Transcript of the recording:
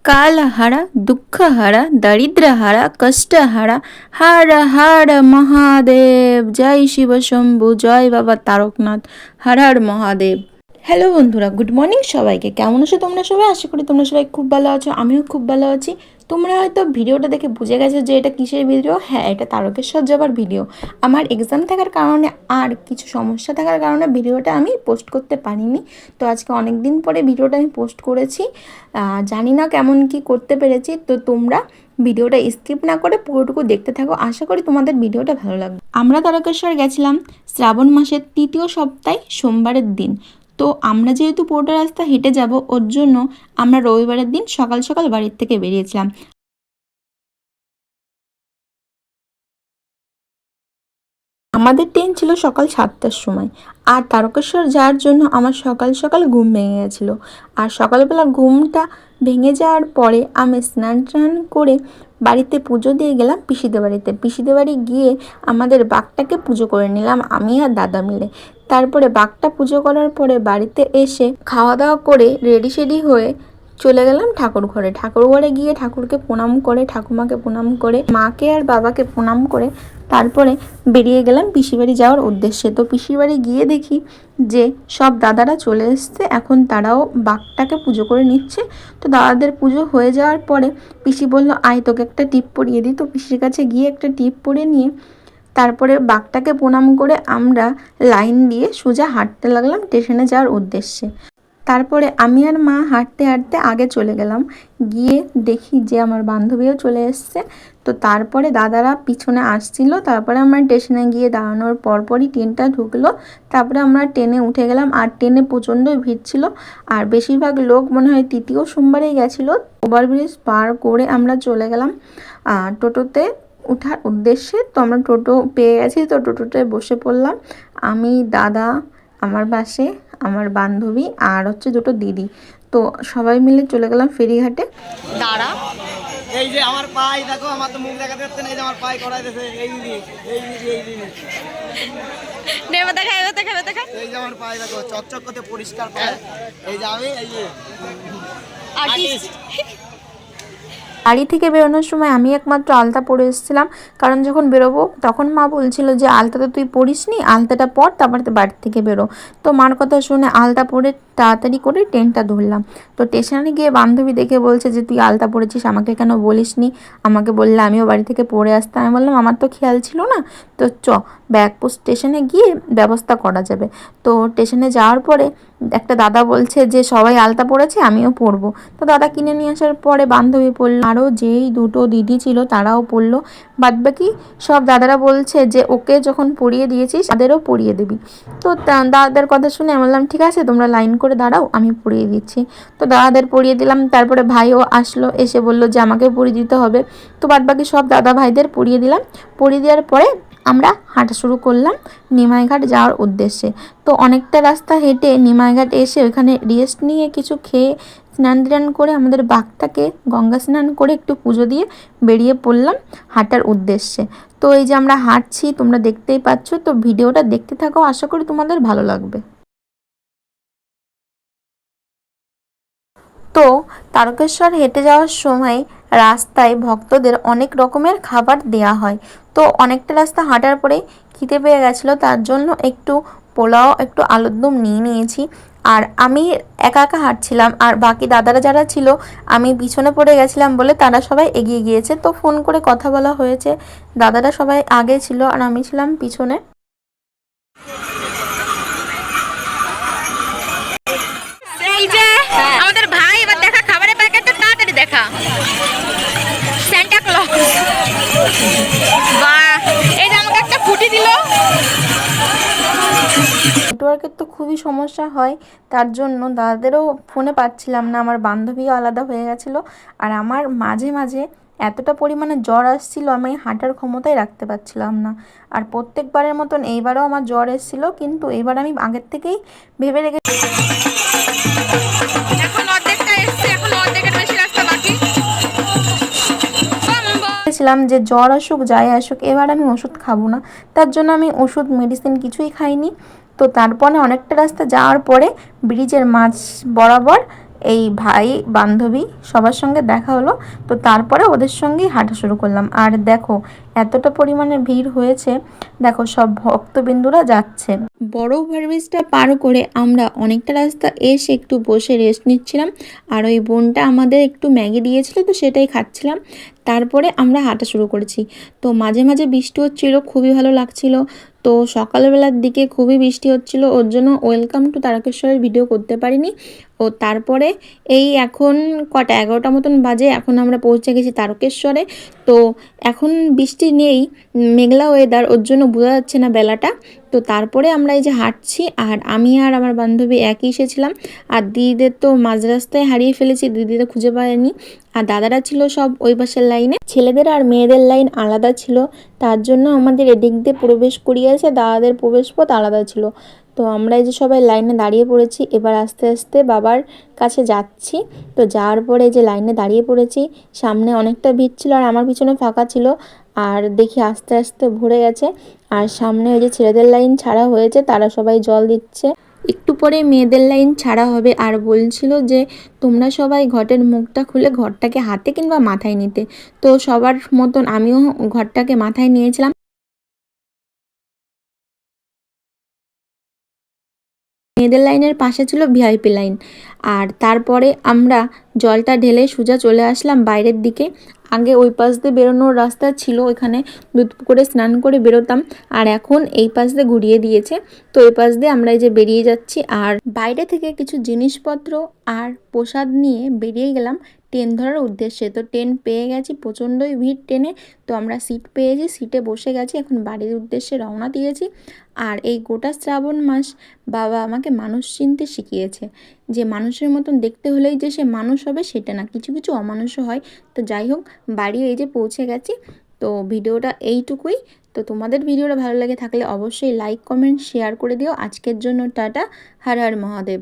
काल हारा दुख हारा दारिद्र हारा कष्ट हारा हर हर महादेव जय शिव शंभु जय बाबा तारकनाथ हर हर महादेव। হ্যালো বন্ধুরা, গুড মর্নিং সবাইকে। কেমন আছো তোমরা সবাই? আশা করি তোমরা সবাই খুব ভালো আছো, আমিও খুব ভালো আছি। তোমরা হয়তো ভিডিওটা দেখে বুঝে গেছো যে এটা কিসের ভিডিও। হ্যাঁ, এটা তারকেশ্বর যাবার ভিডিও। আমার এক্সাম থাকার কারণে আর কিছু সমস্যা থাকার কারণে ভিডিওটা আমি পোস্ট করতে পারিনি। তো আজকে অনেক দিন পরে ভিডিওটা আমি পোস্ট করেছি। জানি না কেমন কি করতে পেরেছি। তো তোমরা ভিডিওটা স্কিপ না করে পুরোটুকু দেখতে থাকো, আশা করি তোমাদের ভিডিওটা ভালো লাগবে। আমরা তারকেশ্বর গেছিলাম শ্রাবণ মাসের তৃতীয় সপ্তাহে সোমবারের দিন। তো আমরা যেহেতু পুরোটা রাস্তা হেঁটে যাব, ওর জন্য আমরা রবিবারের দিন সকাল সকাল বাড়ির থেকে বেরিয়েছিলাম। আমাদের ট্রেন ছিল সকাল 7টার সময়। আর তারকেশ্বর যাওয়ার জন্য আমার সকাল সকাল ঘুম ভেঙে গেছিলো। আর সকালবেলা ঘুমটা ভেঙে যাওয়ার পরে আমি স্নান টান করে বাড়িতে পুজো দিয়ে গেলাম পিসিদের বাড়িতে। পিসিদের বাড়ি গিয়ে আমাদের বাঘটাকে পুজো করে নিলাম আমি আর দাদা মিলে। তারপরে বাঘটা পুজো করার পরে বাড়িতে এসে খাওয়া দাওয়া করে রেডি সেডি হয়ে চলে গেলাম ঠাকুর ঘরে। ঠাকুর ঘরে গিয়ে ঠাকুরকে প্রণাম করে, ঠাকুমাকে প্রণাম করে, মাকে আর বাবাকে প্রণাম করে তারপরে বেরিয়ে গেলাম পিসির বাড়ি যাওয়ার উদ্দেশ্যে। তো পিসির বাড়ি গিয়ে দেখি যে সব দাদারা চলে এসছে, এখন তারাও বাঘটাকে পুজো করে নিচ্ছে। তো দাদাদের পুজো হয়ে যাওয়ার পরে পিসি বলল, আয় তোকে একটা টিপ পরিয়ে দিই। তো পিসির কাছে গিয়ে একটা টিপ পরিয়ে নিয়ে তারপরে বাঘটাকে প্রণাম করে আমরা লাইন দিয়ে সোজা হাঁটতে লাগলাম স্টেশনে যাওয়ার উদ্দেশ্যে। তারপরে আমি আর মা হাঁটতে হাঁটতে আগে চলে গেলাম, গিয়ে দেখি যে আমার বান্ধবীও চলে এসছে। তো তারপরে দাদারা পিছনে আসছিল। তারপরে আমরা স্টেশনে গিয়ে দাঁড়ানোর পরপরই ট্রেনটা ঢুকলো। তারপরে আমরা ট্রেনে উঠে গেলাম। আর ট্রেনে প্রচণ্ড ভিড় ছিল। আর বেশিরভাগ লোক মনে হয় তৃতীয় সোমবারেই গেছিলো। ওভারব্রিজ পার করে আমরা চলে গেলাম টোটোতে ওঠার উদ্দেশ্যে। তো আমরা টোটো পেয়ে গেছি। তো টোটোতে বসে পড়লাম আমি, দাদা, আমার পাশে আমার বান্ধবী আর হচ্ছে দুটো দিদি। তো সবাই মিলে চলে গেলাম ফেরিঘাটে। দাঁড়া, এই যে আমার পাই দেখো, আমার তো মুখ দেখাতে পারছে না। এই যে আমার পাই করাইতেছে, এই দিদি এই দিদি এই দিদি নেবা দেখা এবার দেখা দেখা। এই যে আমার পাই দেখো চকচক করতে পরিষ্কার পাই। এই যে আমি এই যে আর্টিস্ট। বাড়ি থেকে বেরোনোর সময় আমি একমাত্র আলতা পরে এসেছিলাম, কারণ যখন বেরোবো তখন মা বলছিল যে আলতা তো তুই পরিস নি, আলতাটা পর তারপর বাড়ি থেকে বেরো। তো মার কথা শুনে আলতা পরে তাড়াতাড়ি করে ট্রেনটা ধরলাম। তো স্টেশনে গিয়ে বান্ধবী দেখে বলছে যে তুই আলতা পরেছিস, আমাকে কেন বলিস নি, আমাকে বললে আমিও বাড়ি থেকে পরে আসতাম। আমি বললাম আমার তো খেয়াল ছিল না। তো ব্যাগপুর স্টেশনে গিয়ে ব্যবস্থা করা যাবে। তো স্টেশনে যাওয়ার পরে একটা দাদা বলছে যে সবাই আলতা পরেছে, আমিও পরবো। তো দাদা কিনে নিয়ে আসার পরে বান্ধবী পরলো, আরও যেই দুটো দিদি ছিল তারাও পরলো। বাদবাকি সব দাদারা বলছে যে ওকে যখন পরিয়ে দিয়েছিস তাদেরও পরিয়ে দিবি। তো দাদাদের কথা শুনে আমি বললাম ঠিক আছে, তোমরা লাইন করে দাঁড়াও, আমি পরিয়ে দিচ্ছি। তো দাদাদের পরিয়ে দিলাম। তারপরে ভাইও আসলো, এসে বললো যে আমাকেও পরিয়ে দিতে হবে। তো বাদবাকি সব দাদা ভাইদের পরিয়ে দিলাম। পরিয়ে দেওয়ার পরে আমরা হাঁটা শুরু করলাম নিমাইঘাট যাওয়ার উদ্দেশ্যে। তো অনেকটা রাস্তা হেঁটে নিমাইঘাট এসে ওখানে রেস্ট নিয়ে কিছু খেয়ে স্নান টান করে আমাদের বাঘটাকে গঙ্গা স্নান করে একটু পুজো দিয়ে বেরিয়ে পড়লাম হাঁটার উদ্দেশ্যে। তো এই যে আমরা হাঁটছি, তোমরা দেখতেই পাচ্ছ। তো ভিডিওটা দেখতে থাকো, আশা করি তোমাদের ভালো লাগবে। তো তারকেশ্বর হেঁটে যাওয়ার সময় রাস্তায় ভক্তদের অনেক রকমের খাবার দেয়া হয়। তো অনেকটা রাস্তা হাঁটার পরে খিদে পেয়ে গেছিলো, তার জন্য একটু পোলাও একটু আলুর দম নিয়ে নিয়েছি। আর আমি একা একা হাঁটছিলাম, আর বাকি দাদারা যারা ছিল আমি পিছনে পড়ে গেছিলাম বলে তারা সবাই এগিয়ে গিয়েছে। তো ফোন করে কথা বলা হয়েছে, দাদারা সবাই আগে ছিল আর আমি ছিলাম পিছনে। আমাদের ভাই এবার দেখা খাবারের প্যাকেটটা তাড়াতাড়ি দেখা। স্যান্টা ক্লজ, বাহ, এই যে আমাকে একটা ফুটি দিল। নেটওয়ার্কের তো খুবই সমস্যা হয়, তার জন্য দাদাদেরও ফোনে পাচ্ছিলাম না। আমার বান্ধবীও আলাদা হয়ে গেছিলো। আর আমার মাঝে মাঝে এতটা পরিমাণে জ্বর আসছিল, আমি হাঁটার ক্ষমতাই রাখতে পারছিলাম না। আর প্রত্যেকবারের মতন এইবারও আমার জ্বর এসেছিলো, কিন্তু এবার আমি আগের থেকেই ভেবে রেখেছি ছিলাম যে জ্বর আসুক যাই আসুক এবার আমি ওষুধ খাবো না। তার জন্য আমি ওষুধ মেডিসিন কিছুই খাইনি। তো তারপরে অনেকটা রাস্তা যাওয়ার পরে ব্রিজের মাঝ বরাবর এই ভাই বান্ধবী সবার সঙ্গে দেখা হলো। তো তারপরে ওদের সঙ্গেই হাঁটা শুরু করলাম। আর দেখো এতটা পরিমাণে ভিড় হয়েছে, দেখো সব ভক্তবিন্দুরা যাচ্ছে। বড় ওভারব্রিজটা পার করে আমরা অনেকটা রাস্তা এসে একটু বসে রেস্ট নিচ্ছিলাম। আর ওই বোনটা আমাদের একটু ম্যাগি দিয়েছিল, তো সেটাই খাচ্ছিলাম। তারপরে আমরা হাঁটা শুরু করেছি। তো মাঝে মাঝে বৃষ্টি হচ্ছিল, খুবই ভালো লাগছিল। তো সকালবেলার দিকে খুবই বৃষ্টি হচ্ছিল, ওর জন্য ওয়েলকাম টু তারকেশ্বরের ভিডিও করতে পারিনি। ও তারপরে এই এখন কটা 11টা মতন বাজে, এখন আমরা পৌঁছে গেছি তারকেশ্বরে। তো এখন বৃষ্টি নেই, মেঘলা ওয়েদার, ওর জন্য বোঝা যাচ্ছে না বেলাটা। তো তারপরে আমরা এই যে হাঁটছি, আর আমি আর আমার বান্ধবী একই এসেছিলাম। আর দিদিদের তো মাঝ রাস্তায় হারিয়ে ফেলেছি, দিদিদের খুঁজে পাইনি। আর দাদারা ছিল সব ওই পাশের লাইনে, ছেলেদের আর মেয়েদের লাইন আলাদা ছিল, তার জন্য আমাদের এদিক দিয়ে প্রবেশ করিয়েছে, দাদাদের প্রবেশ পথ আলাদা ছিল। তো আমরা এই যে সবাই লাইনে দাঁড়িয়ে পড়েছি, এবার আস্তে আস্তে বাবার কাছে যাচ্ছি। তো যাওয়ার পরে এই যে লাইনে দাঁড়িয়ে পড়েছি, সামনে অনেকটা ভিড় ছিল আর আমার পিছনে ফাঁকা ছিল। আর দেখি আস্তে আস্তে ভরে গেছে। আর সামনে ওই যে ছেলেদের লাইন ছাড়া হয়েছে, তারা সবাই জল দিচ্ছে। একটু পরে মেয়েদের লাইন ছাড়া হবে। আর বলছিল যে তোমরা সবাই ঘটের মুখটা খুলে ঘরটাকে হাতে কিংবা মাথায় নিতে। তো সবার মতন আমিও ঘরটাকে মাথায় নিয়েছিলাম। মেয়েদের লাইনের পাশে ছিল ভিআইপি লাইন। আর তারপরে আমরা জলটা ঢেলে সোজা চলে আসলাম বাইরের দিকে। আগে ওই পাশ দিয়ে বেরোনোর রাস্তা ছিল, ওইখানে দুধ পুকুরে স্নান করে বেরোতাম, আর এখন এই পাশ দিয়ে ঘুরিয়ে দিয়েছে। তো এই পাশ দিয়ে আমরা এই যে বেরিয়ে যাচ্ছি। আর বাইরে থেকে কিছু জিনিসপত্র আর প্রসাদ নিয়ে বেরিয়ে গেলাম ট্রেন ধরার উদ্দেশ্যে। তো ট্রেন পেয়ে গেছি, প্রচণ্ডই ভিড় ট্রেনে। তো আমরা সিট পেয়েছি, সিটে বসে গেছি, এখন বাড়ির উদ্দেশ্যে রওনা দিয়েছি। আর এই গোটা শ্রাবণ মাস বাবা আমাকে মানুষ চিনতে শিখিয়েছে, যে মানুষের মতন দেখতে হলেই যে সে মানুষ হবে সেটা না, কিছু কিছু অমানুষও হয়। তো যাই হোক, বাড়ি এই যে পৌঁছে গেছি। তো ভিডিওটা এইটুকুই। তো তোমাদের ভিডিওটা ভালো লেগে থাকলে অবশ্যই লাইক কমেন্ট শেয়ার করে দিও। আজকের জন্য টাটা, হর হর মহাদেব।